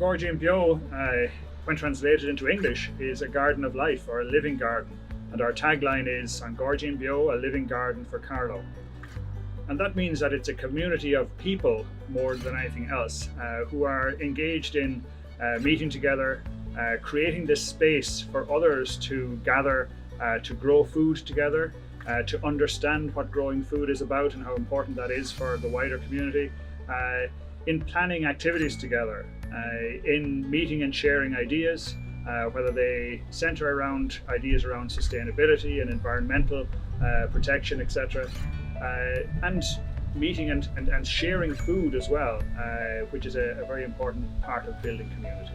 Gairdín Bio, when translated into English, is a garden of life, or a living garden. And our tagline is "An Gairdín Bio, a living garden for Carlow." And that means that it's a community of people more than anything else who are engaged in meeting together, creating this space for others to gather, to grow food together, to understand what growing food is about and how important that is for the wider community, in planning activities together, in meeting and sharing ideas, whether they center around ideas around sustainability and environmental protection, etc., and meeting and sharing food as well, which is a very important part of building community.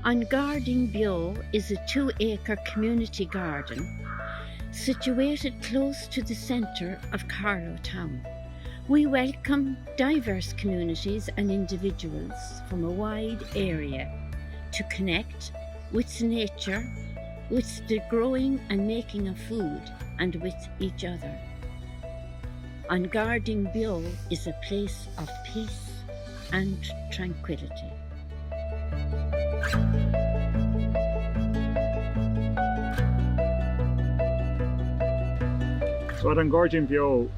An Gairdín Bio is a 2-acre community garden situated close to the centre of Carlow town. We welcome diverse communities and individuals from a wide area to connect with nature, with the growing and making of food, and with each other. An Gairdín Bio is a place of peace and tranquility. So at An Gairdín Bio,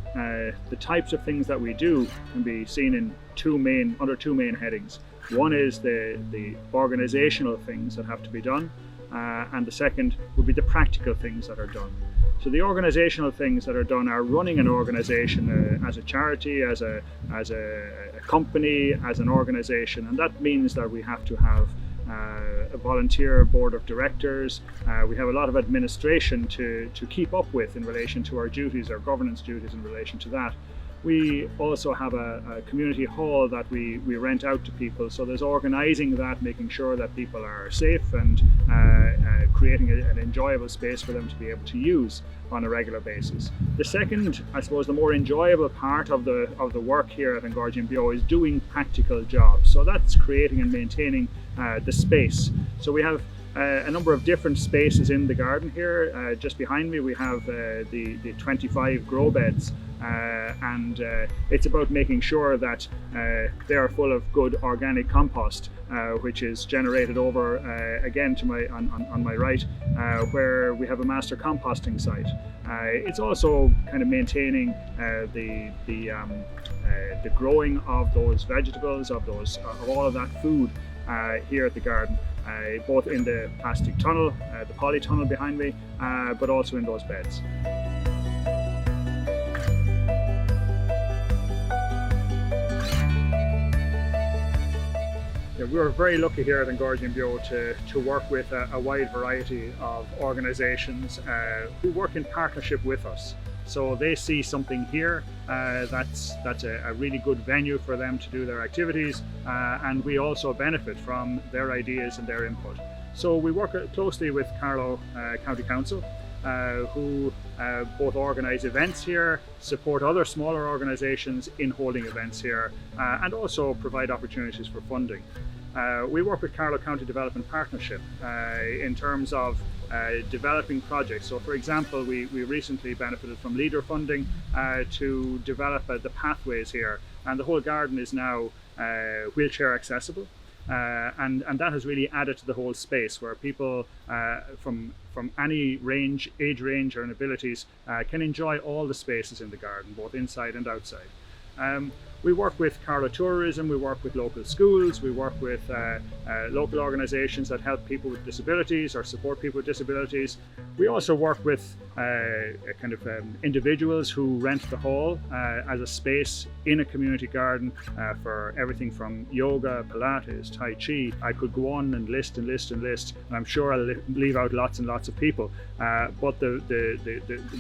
the types of things that we do can be seen in under two main headings. One is the organisational things that have to be done, and the second would be the practical things that are done. So the organisational things that are done are running an organisation as a charity, as a company, as an organisation, and that means that we have to have a volunteer board of directors. We have a lot of administration to keep up with in relation to our duties, our governance duties in relation to that. We also have a community hall that we rent out to people, so there's organising that, making sure that people are safe and creating an enjoyable space for them to be able to use on a regular basis. The second, I suppose, the more enjoyable part of the work here at An Gairdín Bio is doing practical jobs. So that's creating and maintaining the space. So we have a number of different spaces in the garden here. Just behind me we have the 25 grow beds, and it's about making sure that they are full of good organic compost, which is generated over again to on my right, where we have a master composting site. It's also kind of maintaining the growing of those vegetables, of all of that food here at the garden, both in the plastic tunnel, the polytunnel behind me, but also in those beds. Yeah, we are very lucky here at An Gairdín Bio to work with a wide variety of organisations who work in partnership with us. So they see something here that's a really good venue for them to do their activities, and we also benefit from their ideas and their input. So we work closely with Carlow County Council, who both organise events here, support other smaller organisations in holding events here, and also provide opportunities for funding. We work with Carlow County Development Partnership in terms of developing projects. So for example, we recently benefited from leader funding to develop the pathways here, and the whole garden is now wheelchair accessible, and that has really added to the whole space, where people from any age range and abilities can enjoy all the spaces in the garden, both inside and outside. We work with Carlow Tourism, we work with local schools, we work with local organisations that help people with disabilities or support people with disabilities. We also work with individuals who rent the hall as a space in a community garden for everything from yoga, Pilates, Tai Chi. I could go on and list, and I'm sure I'll leave out lots and lots of people. But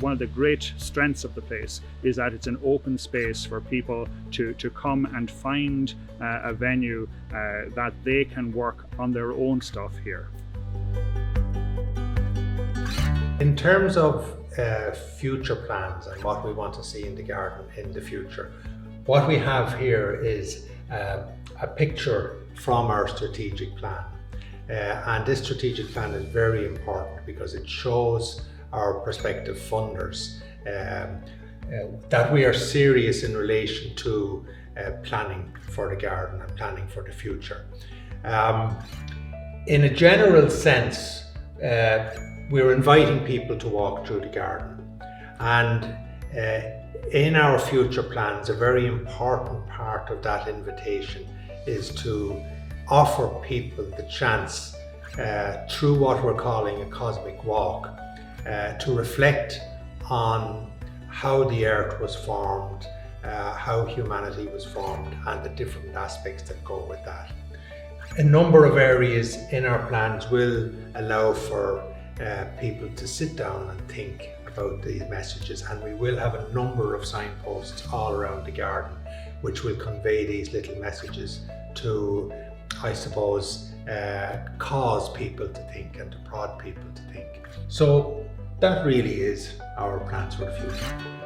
one of the great strengths of the place is that it's an open space for people to come and find a venue that they can work on their own stuff here. terms of future plans and what we want to see in the garden in the future, what we have here is a picture from our strategic plan. And this strategic plan is very important because it shows our prospective funders that we are serious in relation to planning for the garden and planning for the future. In a general sense, we're inviting people to walk through the garden, and in our future plans, a very important part of that invitation is to offer people the chance through what we're calling a cosmic walk to reflect on how the earth was formed, how humanity was formed, and the different aspects that go with that. A number of areas in our plans will allow for people to sit down and think about these messages, and we will have a number of signposts all around the garden which will convey these little messages to, I suppose, cause people to think and to prod people to think. So that really is our plans for the future.